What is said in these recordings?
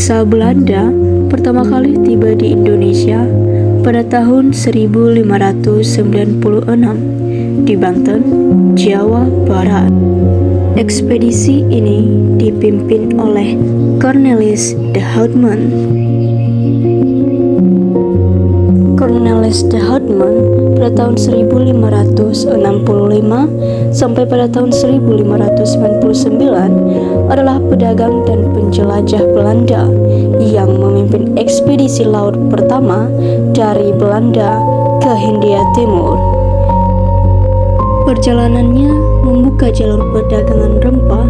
Bangsa Belanda pertama kali tiba di Indonesia pada tahun 1596 di Banten, Jawa Barat. Ekspedisi ini dipimpin oleh Cornelis de Houtman. Cornelis de Houtman pada tahun 1565 sampai pada tahun 1599 adalah pedagang dan penjelajah Belanda yang memimpin ekspedisi laut pertama dari Belanda ke Hindia Timur. Perjalanannya membuka jalur perdagangan rempah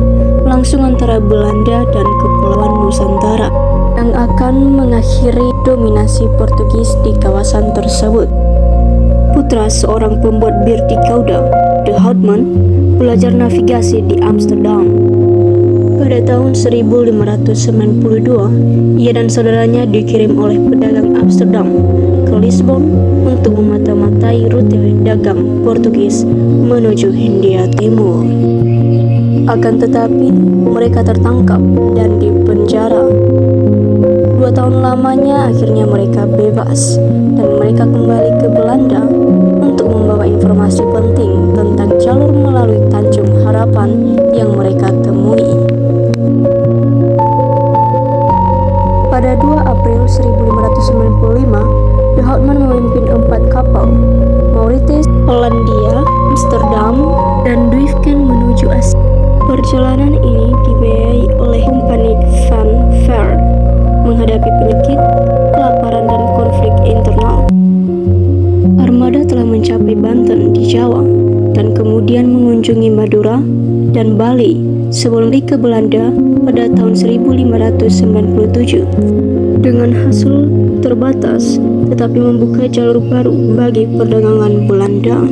langsung antara Belanda dan Kepulauan Nusantara yang akan mengakhiri dominasi Portugis di kawasan tersebut. Putra seorang pembuat bir di Gouda, de Houtman, belajar navigasi di Amsterdam. Pada tahun 1592, ia dan saudaranya dikirim oleh pedagang Amsterdam ke Lisbon untuk memata-matai rute dagang Portugis menuju Hindia Timur. Akan tetapi, mereka tertangkap dan dipenjara. 2 tahun lamanya akhirnya mereka bebas dan mereka kembali ke Belanda untuk membawa informasi penting tentang jalur melalui Tanjung Harapan yang mereka temui. Pada 2 April 1595, de Houtman memimpin 4 kapal, Mauritius, Hollandia, Amsterdam, dan Duifken menuju Asia. Perjalanan ini dibiayai oleh Compagnie van Ver menghadapi penyakit, kelaparan, dan konflik internal. Armada telah mencapai Banten di Jawa dan kemudian mengunjungi Madura dan Bali sebelum ke Belanda pada tahun 1597 dengan hasil terbatas tetapi membuka jalur baru bagi perdagangan Belanda.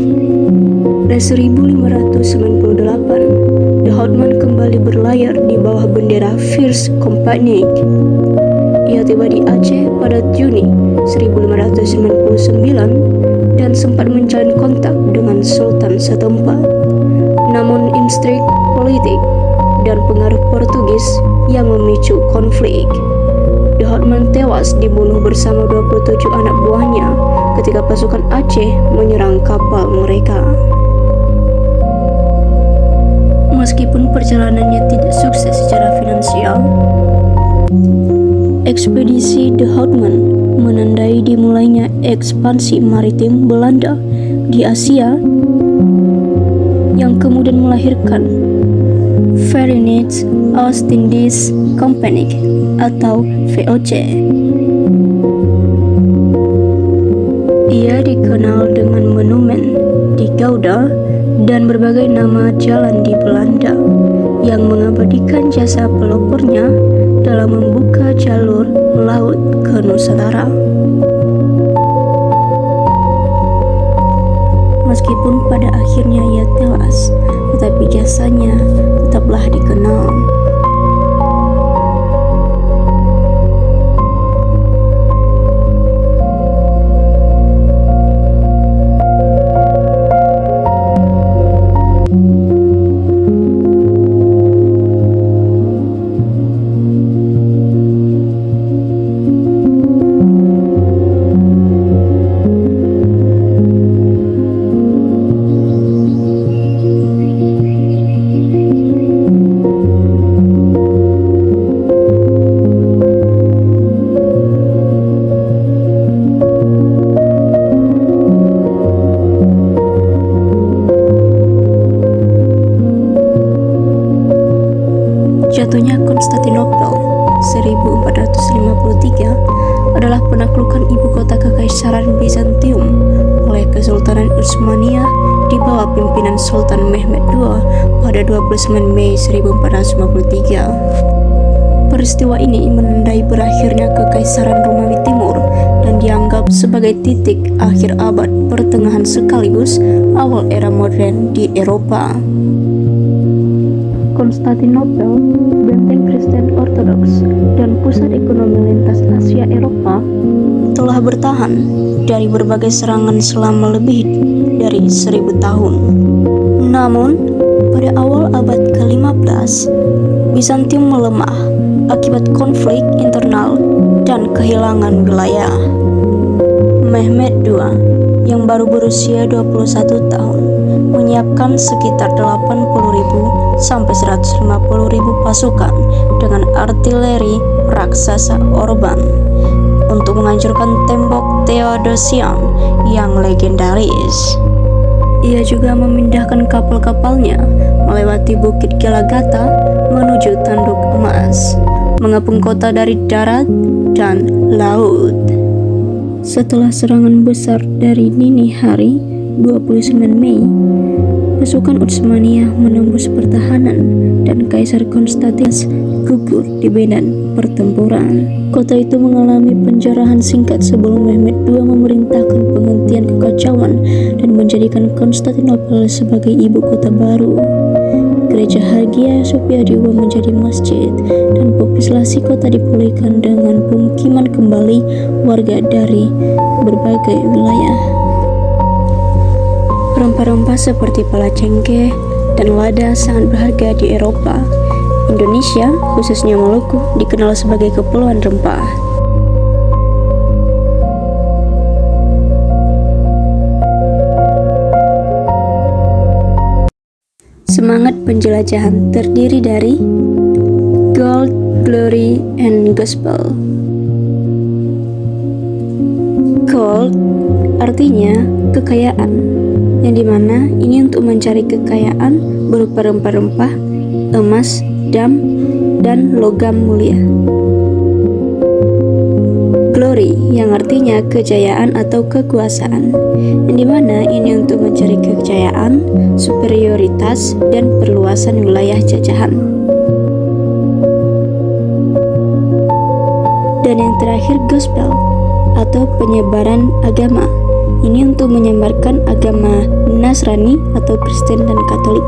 Pada 1598, de Houtman kembali berlayar di bawah bendera First Compagnie. Ia tiba di Aceh pada Juni 1599 dan sempat menjalin kontak dengan Sultan setempat. Namun instrik politik dan pengaruh Portugis yang memicu konflik. De Houtman tewas dibunuh bersama 27 anak buahnya ketika pasukan Aceh menyerang kapal mereka. Meskipun perjalanannya tidak sukses secara finansial, ekspedisi de Houtman menandai dimulainya ekspansi maritim Belanda di Asia yang kemudian melahirkan Verenigde Oost-Indisch Compagnie atau VOC. Ia dikenal dengan monumen di Gouda dan berbagai nama jalan di Belanda yang mengabadikan jasa pelopornya dalam membuka jalur laut ke Nusantara. Meskipun pada akhirnya ia tewas, tetapi jasanya tetaplah dikenal. Jatuhnya Konstantinopel 1453 adalah penaklukan ibu kota Kekaisaran Bizantium oleh Kesultanan Utsmaniyah di bawah pimpinan Sultan Mehmed II pada 29 Mei 1453. Peristiwa ini menandai berakhirnya Kekaisaran Romawi Timur dan dianggap sebagai titik akhir abad pertengahan sekaligus awal era modern di Eropa. Konstantinopel, benteng Kristen Ortodoks, dan pusat ekonomi lintas Asia Eropa telah bertahan dari berbagai serangan selama lebih dari 1000 tahun. Namun, pada awal abad ke-15, ke-15, Bizantium melemah akibat konflik internal dan kehilangan wilayah. Mehmed II yang baru berusia 21 tahun menyiapkan sekitar 80.000 sampai 150.000 pasukan dengan artileri raksasa Orban untuk menghancurkan tembok Theodosian yang legendaris. Ia juga memindahkan kapal-kapalnya melewati Bukit Gelagata menuju Tanduk Emas, mengepung kota dari darat dan laut. Setelah serangan besar dari dini hari 29 Mei, pasukan Utsmaniyah menembus pertahanan dan Kaisar Konstantinus gugur di medan pertempuran. Kota itu mengalami penjarahan singkat sebelum Mehmed II memerintahkan penghentian kekacauan dan menjadikan Konstantinopel sebagai ibu kota baru. Gereja Hagia Sophia diubah menjadi masjid dan populasi kota dipulihkan dengan pemukiman kembali warga dari berbagai wilayah. Rempah-rempah seperti pala cengkeh dan lada sangat berharga di Eropa. Indonesia, khususnya Maluku, dikenal sebagai kepulauan rempah. Semangat penjelajahan terdiri dari Gold, Glory, and Gospel. Gold artinya kekayaan, yang dimana ini untuk mencari kekayaan berupa rempah-rempah, emas, dan logam mulia. Glory yang artinya kejayaan atau kekuasaan, yang dimana ini untuk mencari kejayaan, superioritas, dan perluasan wilayah jajahan. Dan yang terakhir gospel atau penyebaran agama, ini untuk menyebarkan agama Nasrani atau Kristen dan Katolik.